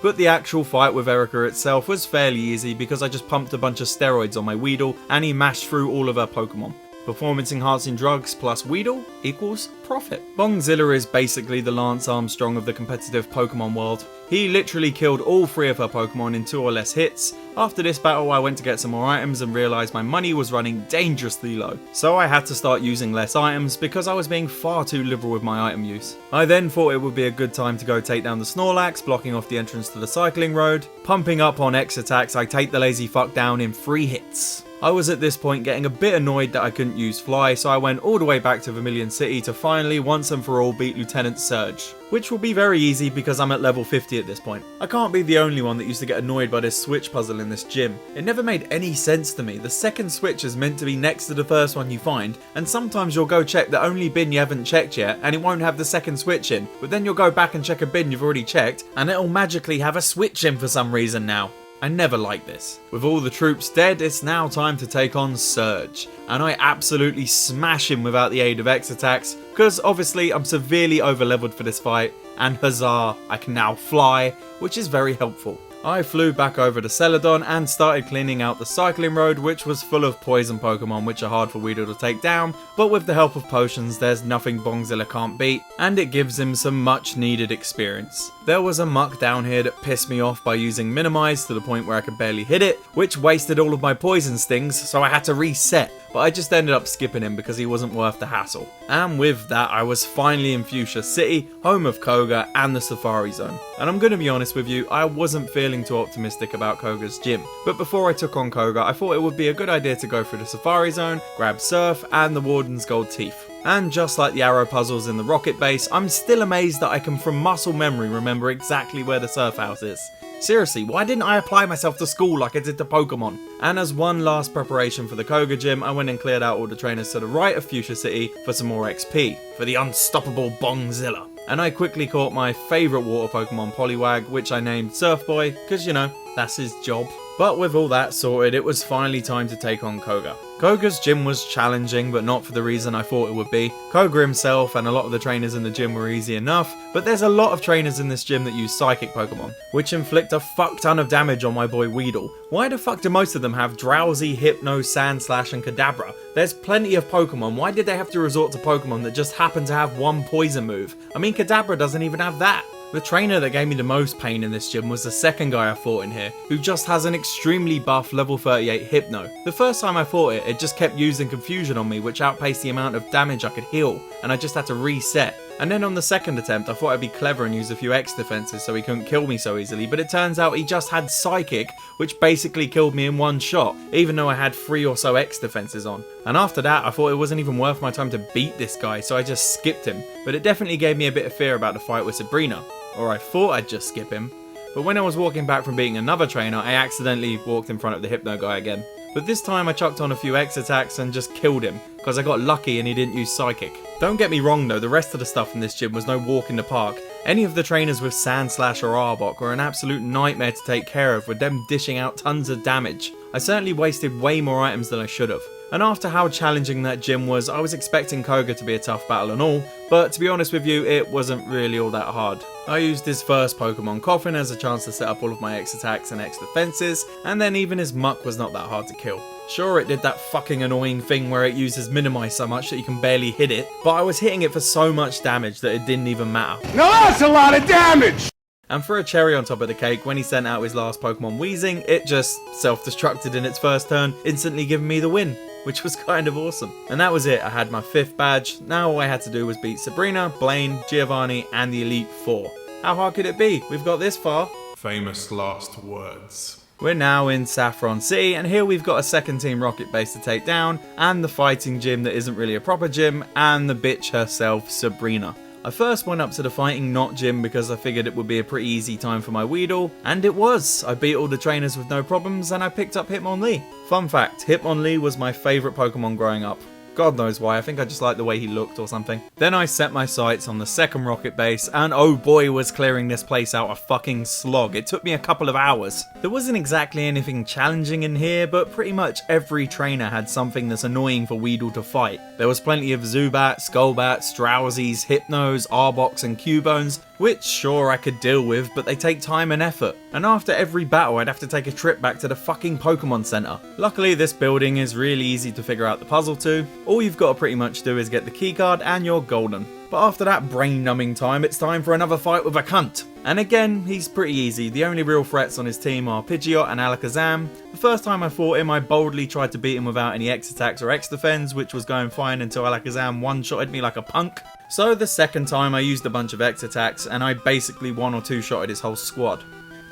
But the actual fight with Erica itself was fairly easy because I just pumped a bunch of steroids on my Weedle and he mashed through all of her Pokemon. Performance enhancing drugs plus Weedle equals profit. Bongzilla is basically the Lance Armstrong of the competitive Pokemon world. He literally killed all 3 of her Pokemon in 2 or less hits. After this battle I went to get some more items and realised my money was running dangerously low. So I had to start using less items because I was being far too liberal with my item use. I then thought it would be a good time to go take down the Snorlax, blocking off the entrance to the cycling road. Pumping up on X attacks, I take the lazy fuck down in 3 hits. I was at this point getting a bit annoyed that I couldn't use Fly, so I went all the way back to Vermilion City to finally once and for all beat Lieutenant Surge. Which will be very easy because I'm at level 50 at this point. I can't be the only one that used to get annoyed by this switch puzzle in this gym. It never made any sense to me. The second switch is meant to be next to the first one you find, and sometimes you'll go check the only bin you haven't checked yet and it won't have the second switch in, but then you'll go back and check a bin you've already checked and it'll magically have a switch in for some reason now. I never liked this. With all the troops dead, it's now time to take on Surge, and I absolutely smash him without the aid of X attacks, because obviously I'm severely over leveled for this fight, and huzzah, I can now fly, which is very helpful. I flew back over to Celadon and started cleaning out the cycling road, which was full of poison Pokemon which are hard for Weedle to take down, but with the help of potions there's nothing Bongzilla can't beat, and it gives him some much needed experience. There was a muck down here that pissed me off by using Minimize to the point where I could barely hit it, which wasted all of my poison stings, so I had to reset, but I just ended up skipping him because he wasn't worth the hassle. And with that I was finally in Fuchsia City, home of Koga and the Safari Zone. And I'm going to be honest with you, I wasn't feeling too optimistic about Koga's gym. But before I took on Koga, I thought it would be a good idea to go through the Safari Zone, grab Surf and the Warden's Gold Teeth. And just like the arrow puzzles in the Rocket Base, I'm still amazed that I can from muscle memory remember exactly where the Surf House is. Seriously, why didn't I apply myself to school like I did to Pokemon? And as one last preparation for the Koga gym, I went and cleared out all the trainers to the right of Fuchsia City for some more XP, for the unstoppable Bongzilla. And I quickly caught my favourite water Pokemon Poliwag, which I named Surf Boy, because you know, that's his job. But with all that sorted, it was finally time to take on Koga. Koga's gym was challenging, but not for the reason I thought it would be. Koga himself and a lot of the trainers in the gym were easy enough, but there's a lot of trainers in this gym that use Psychic Pokemon, which inflict a fuck ton of damage on my boy Weedle. Why the fuck do most of them have Drowsy, Hypno, Sandslash and Kadabra? There's plenty of Pokemon, why did they have to resort to Pokemon that just happen to have one poison move? I mean, Kadabra doesn't even have that. The trainer that gave me the most pain in this gym was the second guy I fought in here, who just has an extremely buff level 38 Hypno. The first time I fought it, it just kept using Confusion on me, which outpaced the amount of damage I could heal, and I just had to reset. And then on the second attempt, I thought I'd be clever and use a few X defenses so he couldn't kill me so easily, but it turns out he just had Psychic, which basically killed me in one shot, even though I had 3 or so X defenses on. And after that, I thought it wasn't even worth my time to beat this guy, so I just skipped him. But it definitely gave me a bit of fear about the fight with Sabrina. Or I thought I'd just skip him. But when I was walking back from beating another trainer, I accidentally walked in front of the Hypno guy again. But this time I chucked on a few X attacks and just killed him, because I got lucky and he didn't use Psychic. Don't get me wrong though, the rest of the stuff in this gym was no walk in the park. Any of the trainers with Sandslash or Arbok were an absolute nightmare to take care of, with them dishing out tons of damage. I certainly wasted way more items than I should have. And after how challenging that gym was, I was expecting Koga to be a tough battle and all, but to be honest with you, it wasn't really all that hard. I used his first Pokemon Coffin as a chance to set up all of my X attacks and X defenses, and then even his Muck was not that hard to kill. Sure, it did that fucking annoying thing where it uses Minimize so much that you can barely hit it, but I was hitting it for so much damage that it didn't even matter. Now that's a lot of damage! And for a cherry on top of the cake, when he sent out his last Pokemon Weezing, it just self-destructed in its first turn, instantly giving me the win, which was kind of awesome. And that was it, I had my 5th badge. Now all I had to do was beat Sabrina, Blaine, Giovanni and the Elite Four. How hard could it be? We've got this far. Famous last words. We're now in Saffron City, and here we've got a second team Rocket Base to take down, and the fighting gym that isn't really a proper gym, and the bitch herself, Sabrina. I first went up to the fighting not gym because I figured it would be a pretty easy time for my Weedle, and it was. I beat all the trainers with no problems, and I picked up Hitmonlee. Fun fact, Hitmonlee was my favourite Pokemon growing up. God knows why, I think I just liked the way he looked or something. Then I set my sights on the second Rocket Base, and oh boy was clearing this place out a fucking slog. It took me a couple of hours. There wasn't exactly anything challenging in here, but pretty much every trainer had something that's annoying for Weedle to fight. There was plenty of Zubats, Skullbats, Drowsies, Hypnos, Arboks and Cubones, which sure I could deal with, but they take time and effort. And after every battle I'd have to take a trip back to the fucking Pokemon Center. Luckily this building is really easy to figure out the puzzle to. All you've got to pretty much do is get the keycard and you're golden. But after that brain-numbing time, it's time for another fight with a cunt. And again, he's pretty easy. The only real threats on his team are Pidgeot and Alakazam. The first time I fought him, I boldly tried to beat him without any X attacks or X defense, which was going fine until Alakazam one-shotted me like a punk. So the second time I used a bunch of X attacks, and I basically 1 or 2-shotted his whole squad.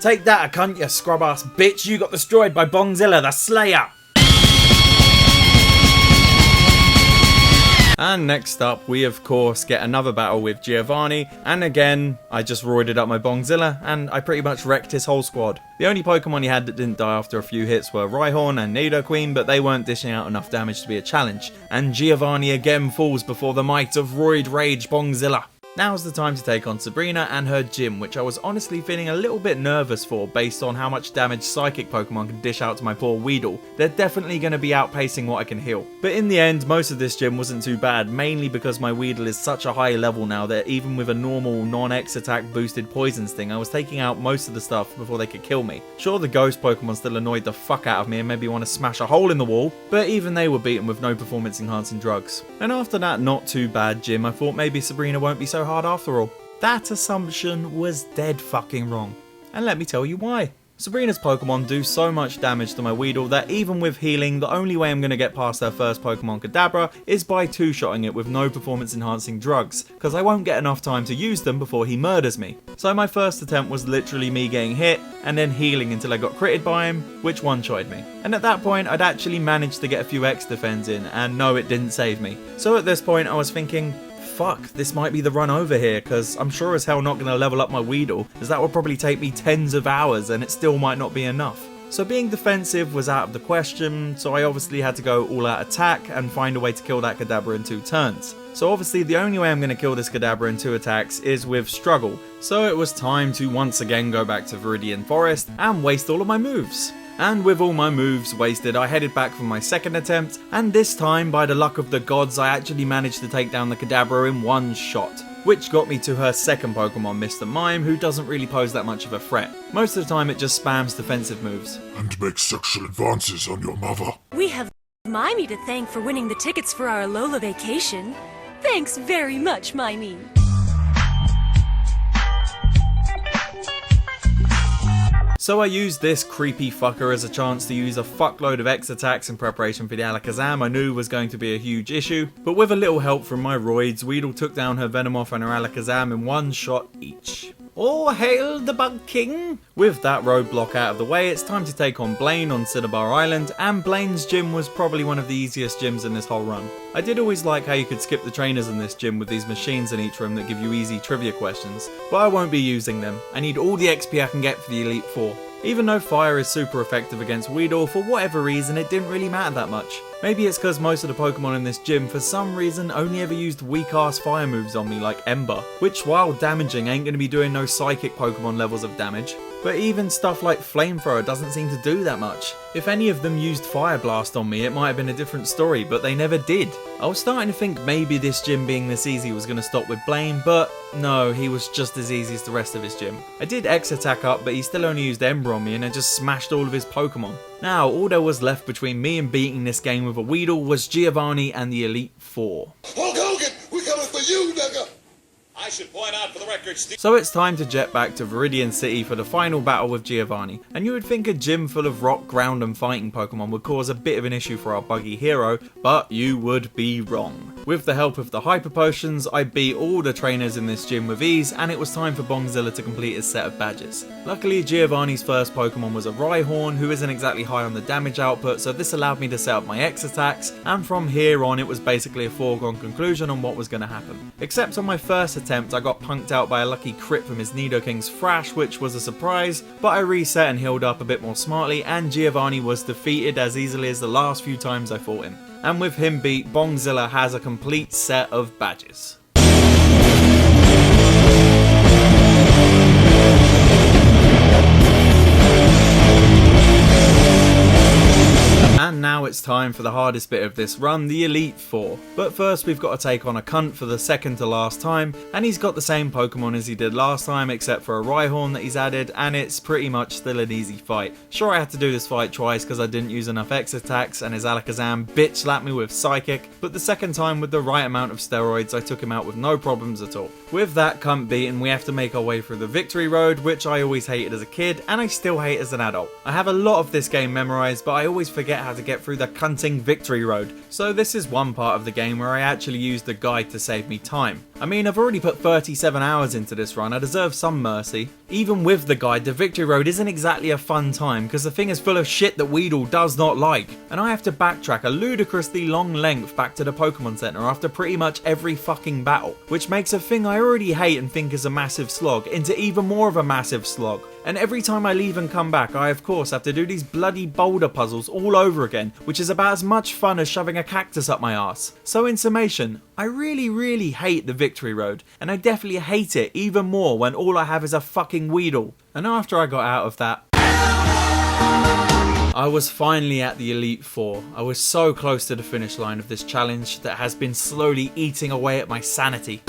Take that, cunt, you scrub-ass bitch! You got destroyed by Bongzilla, the Slayer! And next up, we of course get another battle with Giovanni, and again, I just roided up my Bongzilla, and I pretty much wrecked his whole squad. The only Pokemon he had that didn't die after a few hits were Rhyhorn and Nidoqueen, but they weren't dishing out enough damage to be a challenge. And Giovanni again falls before the might of Roid Rage Bongzilla. Now's the time to take on Sabrina and her gym, which I was honestly feeling a little bit nervous for based on how much damage psychic Pokemon can dish out to my poor Weedle. They're definitely going to be outpacing what I can heal. But in the end, most of this gym wasn't too bad, mainly because my Weedle is such a high level now that even with a normal non-X attack boosted poison sting, I was taking out most of the stuff before they could kill me. Sure, the ghost Pokemon still annoyed the fuck out of me and made me want to smash a hole in the wall, but even they were beaten with no performance enhancing drugs. And after that not too bad gym, I thought maybe Sabrina won't be so hard after all. That assumption was dead fucking wrong. And let me tell you why. Sabrina's Pokemon do so much damage to my Weedle that even with healing, the only way I'm going to get past her first Pokemon Kadabra is by two-shotting it with no performance enhancing drugs, because I won't get enough time to use them before he murders me. So my first attempt was literally me getting hit, and then healing until I got critted by him, which one-shotted me. And at that point, I'd actually managed to get a few X defends in, and no, it didn't save me. So at this point, I was thinking, fuck, this might be the run over here, because I'm sure as hell not going to level up my Weedle, as that would probably take me tens of hours and it still might not be enough. So being defensive was out of the question, so I obviously had to go all out attack and find a way to kill that Kadabra in 2 turns. So obviously the only way I'm going to kill this Kadabra in 2 attacks is with struggle, so it was time to once again go back to Viridian Forest and waste all of my moves. And with all my moves wasted, I headed back for my second attempt, and this time, by the luck of the gods, I actually managed to take down the Kadabra in one shot, which got me to her second Pokemon, Mr. Mime, who doesn't really pose that much of a threat. Most of the time it just spams defensive moves. And make sexual advances on your mother. We have Mimey to thank for winning the tickets for our Alola vacation. Thanks very much, Mimey. So I used this creepy fucker as a chance to use a fuckload of X attacks in preparation for the Alakazam I knew was going to be a huge issue, but with a little help from my roids, Weedle took down her Venomoth and her Alakazam in one shot each. All hail the Bug King! With that roadblock out of the way, it's time to take on Blaine on Cinnabar Island, and Blaine's gym was probably one of the easiest gyms in this whole run. I did always like how you could skip the trainers in this gym with these machines in each room that give you easy trivia questions, but I won't be using them. I need all the XP I can get for the Elite Four. Even though fire is super effective against Weedle, for whatever reason it didn't really matter that much. Maybe it's because most of the Pokemon in this gym for some reason only ever used weak ass fire moves on me like Ember, which while damaging ain't going to be doing no psychic Pokemon levels of damage. But even stuff like Flamethrower doesn't seem to do that much. If any of them used Fire Blast on me, it might have been a different story, but they never did. I was starting to think maybe this gym being this easy was going to stop with Blaine, but no, he was just as easy as the rest of his gym. I did X attack up, but he still only used Ember on me and I just smashed all of his Pokemon. Now, all there was left between me and beating this game with a Weedle was Giovanni and the Elite Four. Hulk Hogan, we're coming for you, nigga! I should point out for the record, So it's time to jet back to Viridian City for the final battle with Giovanni, and you would think a gym full of rock, ground and fighting Pokemon would cause a bit of an issue for our buggy hero, but you would be wrong. With the help of the Hyper Potions, I beat all the trainers in this gym with ease, and it was time for Bongzilla to complete his set of badges. Luckily, Giovanni's first Pokemon was a Rhyhorn, who isn't exactly high on the damage output, so this allowed me to set up my X attacks, and from here on it was basically a foregone conclusion on what was going to happen. Except on my first attempt, I got punked out by a lucky crit from his Nidoking's Thrash, which was a surprise, but I reset and healed up a bit more smartly, and Giovanni was defeated as easily as the last few times I fought him. And with him beat, Bongzilla has a complete set of badges. And now it's time for the hardest bit of this run, the Elite Four. But first we've got to take on a cunt for the second to last time, and he's got the same Pokemon as he did last time except for a Rhyhorn that he's added, and it's pretty much still an easy fight. Sure, I had to do this fight twice because I didn't use enough X attacks and his Alakazam bitch slapped me with Psychic, but the second time with the right amount of steroids I took him out with no problems at all. With that cunt beaten, we have to make our way through the Victory Road, which I always hated as a kid and I still hate as an adult. I have a lot of this game memorized, but I always forget how to get through the cunting Victory Road. So this is one part of the game where I actually used the guide to save me time. I mean, I've already put 37 hours into this run, I deserve some mercy. Even with the guide, the victory road isn't exactly a fun time because the thing is full of shit that Weedle does not like, and I have to backtrack a ludicrously long length back to the Pokemon Center after pretty much every fucking battle, which makes a thing I already hate and think is a massive slog into even more of a massive slog. And every time I leave and come back, I of course have to do these bloody boulder puzzles all over again, which is about as much fun as shoving a cactus up my ass. So in summation, I really hate the victory road, and I definitely hate it even more when all I have is a fucking Weedle. And after I got out of that, I was finally at the Elite Four. I was so close to the finish line of this challenge that has been slowly eating away at my sanity.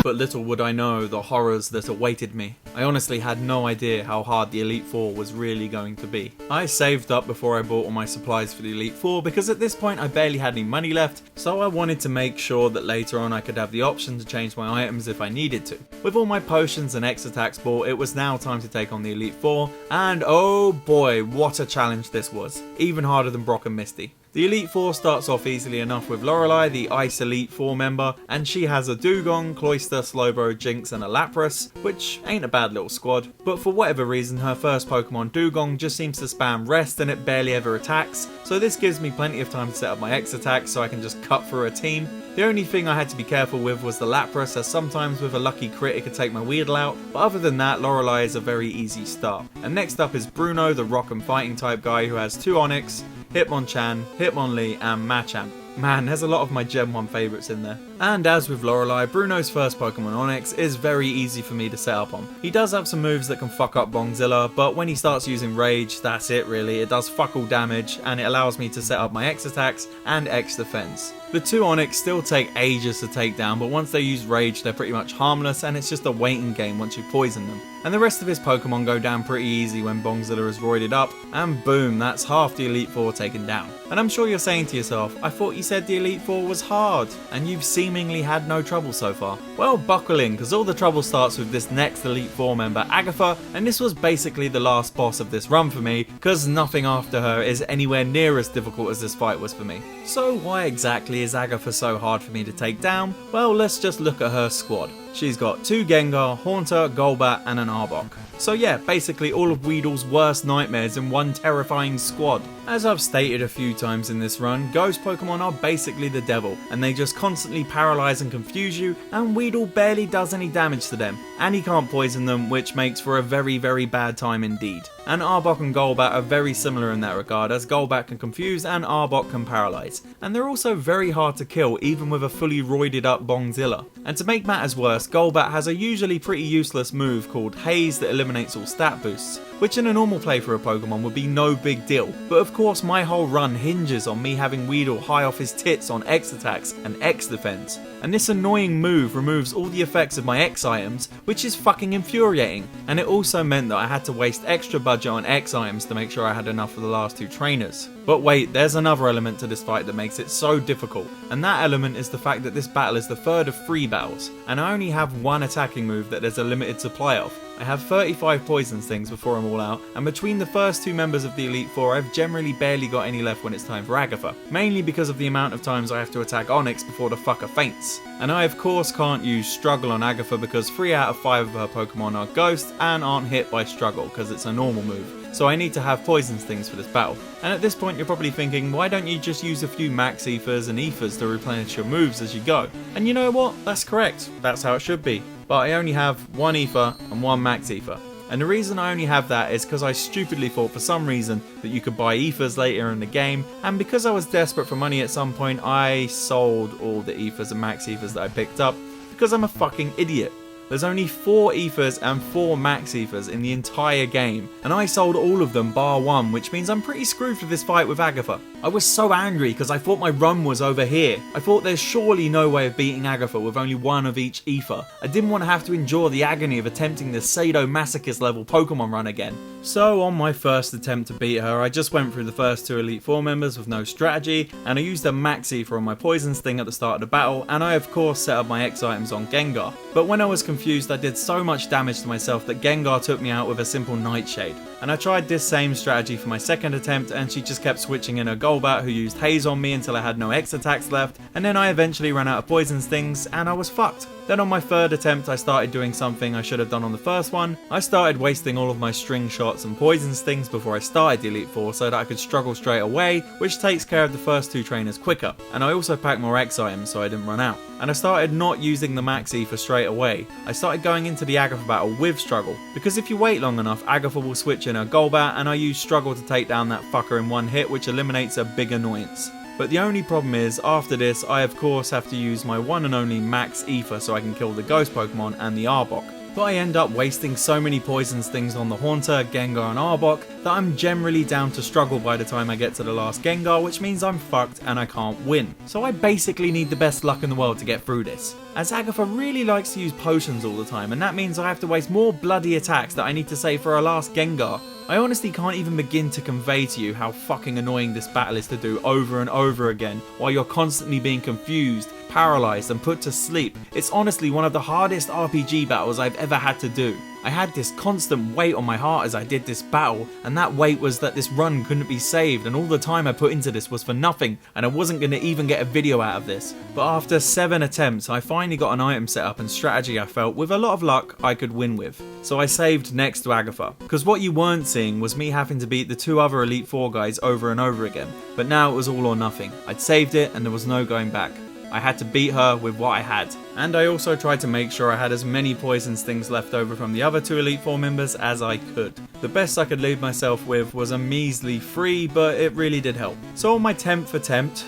But little would I know the horrors that awaited me. I honestly had no idea how hard the Elite Four was really going to be. I saved up before I bought all my supplies for the Elite Four because at this point I barely had any money left, so I wanted to make sure that later on I could have the option to change my items if I needed to. With all my potions and X attacks bought, it was now time to take on the Elite Four, and oh boy, what a challenge this was. Even harder than Brock and Misty. The Elite Four starts off easily enough with Lorelei, the Ice Elite Four member, and she has a Dugong, Cloyster, Slowbro, Jinx and a Lapras, which ain't a bad little squad, but for whatever reason her first Pokemon Dugong just seems to spam rest and it barely ever attacks, so this gives me plenty of time to set up my X attacks so I can just cut through a team. The only thing I had to be careful with was the Lapras, as sometimes with a lucky crit it could take my Weedle out, but other than that Lorelei is a very easy start. And next up is Bruno, the rock and fighting type guy who has 2 Onix, Hitmonchan, Hitmonlee and Machamp. Man, there's a lot of my Gen 1 favourites in there. And as with Lorelei, Bruno's first Pokemon Onix is very easy for me to set up on. He does have some moves that can fuck up Bongzilla, but when he starts using Rage, that's it really. It does fuck all damage, and it allows me to set up my X attacks and X defense. The 2 Onix still take ages to take down, but once they use Rage they're pretty much harmless, and it's just a waiting game once you poison them. And the rest of his Pokemon go down pretty easy when Bongzilla is roided up, and boom, that's half the Elite Four taken down. And I'm sure you're saying to yourself, I thought you said the Elite Four was hard, and you've seemingly had no trouble so far. Well, buckle in, because all the trouble starts with this next Elite Four member, Agatha, and this was basically the last boss of this run for me, because nothing after her is anywhere near as difficult as this fight was for me. So why exactly is Agatha so hard for me to take down? Well, let's just look at her squad. She's got 2 Gengar, Haunter, Golbat and an Arbok. So yeah, basically all of Weedle's worst nightmares in one terrifying squad. As I've stated a few times in this run, ghost Pokemon are basically the devil, and they just constantly paralyze and confuse you, and Weedle barely does any damage to them, and he can't poison them, which makes for a very bad time indeed. And Arbok and Golbat are very similar in that regard, as Golbat can confuse and Arbok can paralyze. And they're also very hard to kill even with a fully roided up Bongzilla. And to make matters worse, Golbat has a usually pretty useless move called Haze that eliminates all stat boosts, which in a normal play for a Pokemon would be no big deal, but of course my whole run hinges on me having Weedle high off his tits on X attacks and X defense, and this annoying move removes all the effects of my X items, which is fucking infuriating, and it also meant that I had to waste extra budget on X items to make sure I had enough for the last 2 trainers. But wait, there's another element to this fight that makes it so difficult, and that element is the fact that this battle is the third of 3 battles, and I only have 1 attacking move that there's a limited supply of. I have 35 poison stings before I'm all out, and between the first 2 members of the Elite Four I've generally barely got any left when it's time for Agatha, mainly because of the amount of times I have to attack Onix before the fucker faints. And I of course can't use Struggle on Agatha because 3 out of 5 of her Pokemon are Ghost and aren't hit by Struggle because it's a normal move, so I need to have poison stings for this battle. And at this point you're probably thinking, why don't you just use a few Max Ethers and Ethers to replenish your moves as you go? And you know what? That's correct, that's how it should be. But I only have 1 Ether and 1 Max Ether. And the reason I only have that is because I stupidly thought for some reason that you could buy Ethers later in the game, and because I was desperate for money at some point, I sold all the Ethers and Max Ethers that I picked up, because I'm a fucking idiot. There's only 4 Ethers and 4 Max Ethers in the entire game, and I sold all of them bar 1, which means I'm pretty screwed for this fight with Agatha. I was so angry because I thought my run was over here. I thought there's surely no way of beating Agatha with only 1 of each Ether. I didn't want to have to endure the agony of attempting the sadomasochist level Pokemon run again. So on my first attempt to beat her, I just went through the first 2 Elite Four members with no strategy, and I used a Max Ether on my Poison Sting at the start of the battle, and I of course set up my X items on Gengar. But when I was confused, I did so much damage to myself that Gengar took me out with a simple Nightshade. And I tried this same strategy for my second attempt, and she just kept switching in her Golbat, who used Haze on me until I had no X attacks left, and then I eventually ran out of poison stings and I was fucked. Then on my third attempt I started doing something I should have done on the first one. I started wasting all of my string shots and poison stings before I started the Elite Four so that I could struggle straight away, which takes care of the first 2 trainers quicker. And I also packed more X items so I didn't run out. And I started not using the Max Ether straight away. I started going into the Agatha battle with Struggle, because if you wait long enough Agatha will switch in her Golbat, and I use Struggle to take down that fucker in one hit, which eliminates a big annoyance. But the only problem is, after this, I of course have to use my one and only Max Ether so I can kill the Ghost Pokemon and the Arbok. But I end up wasting so many poison stings on the Haunter, Gengar and Arbok that I'm generally down to Struggle by the time I get to the last Gengar, which means I'm fucked and I can't win. So I basically need the best luck in the world to get through this, as Agatha really likes to use potions all the time, and that means I have to waste more bloody attacks that I need to save for her last Gengar. I honestly can't even begin to convey to you how fucking annoying this battle is to do over and over again while you're constantly being confused, paralysed and put to sleep. It's honestly one of the hardest RPG battles I've ever had to do. I had this constant weight on my heart as I did this battle, and that weight was that this run couldn't be saved, and all the time I put into this was for nothing, and I wasn't going to even get a video out of this. But after 7 attempts I finally got an item set up and strategy I felt with a lot of luck I could win with. So I saved next to Agatha, because what you weren't seeing was me having to beat the 2 other Elite Four guys over and over again. But now it was all or nothing. I'd saved it and there was no going back. I had to beat her with what I had. And I also tried to make sure I had as many poison stings left over from the other 2 Elite Four members as I could. The best I could leave myself with was a measly 3, but it really did help. So on my 10th attempt,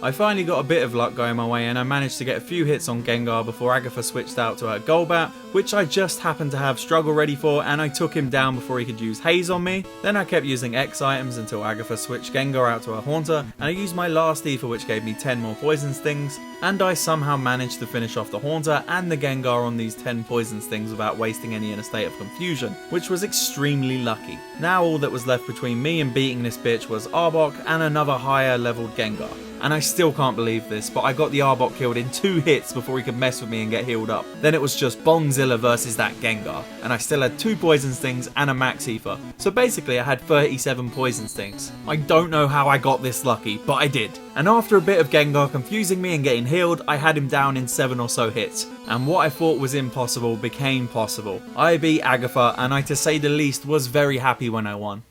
I finally got a bit of luck going my way, and I managed to get a few hits on Gengar before Agatha switched out to her Golbat, which I just happened to have Struggle ready for, and I took him down before he could use Haze on me. Then I kept using X items until Agatha switched Gengar out to her Haunter, and I used my last Ether, which gave me 10 more poison stings, and I somehow managed to finish off the Haunter and the Gengar on these 10 poison stings without wasting any in a state of confusion, which was extremely lucky. Now all that was left between me and beating this bitch was Arbok and another higher leveled Gengar. And I still can't believe this, but I got the Arbok killed in 2 hits before he could mess with me and get healed up. Then it was just Bongzilla versus that Gengar, and I still had 2 poison stings and a Max Ether. So basically I had 37 poison stings. I don't know how I got this lucky, but I did. And after a bit of Gengar confusing me and getting healed, I had him down in 7 or so hits. And what I thought was impossible became possible. I beat Agatha, and I, to say the least, was very happy when I won.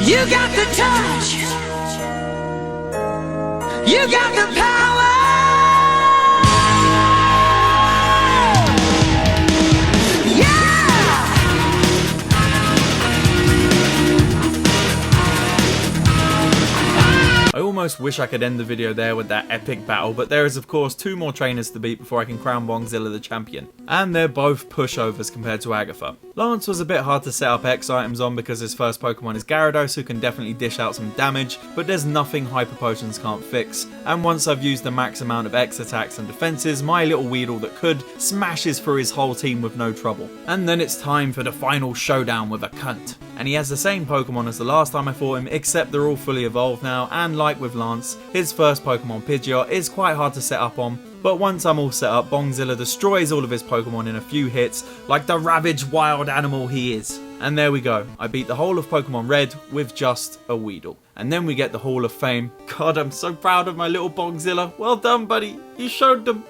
You got the touch. You got the power. I almost wish I could end the video there with that epic battle, but there is of course 2 more trainers to beat before I can crown Bongzilla the champion. And they're both pushovers compared to Agatha. Lance was a bit hard to set up X items on because his first Pokemon is Gyarados, who can definitely dish out some damage, but there's nothing Hyper Potions can't fix. And once I've used the max amount of X attacks and defenses, my little Weedle that could smashes through his whole team with no trouble. And then it's time for the final showdown with a cunt. And he has the same Pokemon as the last time I fought him, except they're all fully evolved now, and like with Lance, his first Pokemon Pidgeot is quite hard to set up on. But once I'm all set up, Bongzilla destroys all of his Pokemon in a few hits, like the ravaged wild animal he is. And there we go, I beat the whole of Pokemon Red with just a Weedle. And then we get the Hall of Fame. God, I'm so proud of my little Bongzilla. Well done, buddy, you showed them.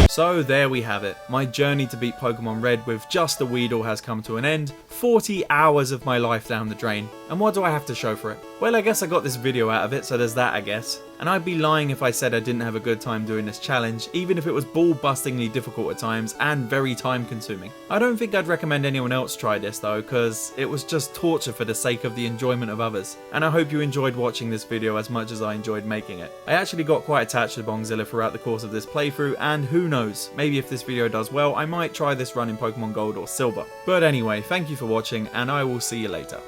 So there we have it. My journey to beat Pokemon Red with just a Weedle has come to an end. 40 hours of my life down the drain. And what do I have to show for it? Well, I guess I got this video out of it, so there's that, I guess. And I'd be lying if I said I didn't have a good time doing this challenge, even if it was ball-bustingly difficult at times and very time-consuming. I don't think I'd recommend anyone else try this though, because it was just torture for the sake of the enjoyment of others. And I hope you enjoyed watching this video as much as I enjoyed making it. I actually got quite attached to Bongzilla throughout the course of this playthrough, and who knows, maybe if this video does well, I might try this run in Pokemon Gold or Silver. But anyway, thank you for watching, and I will see you later.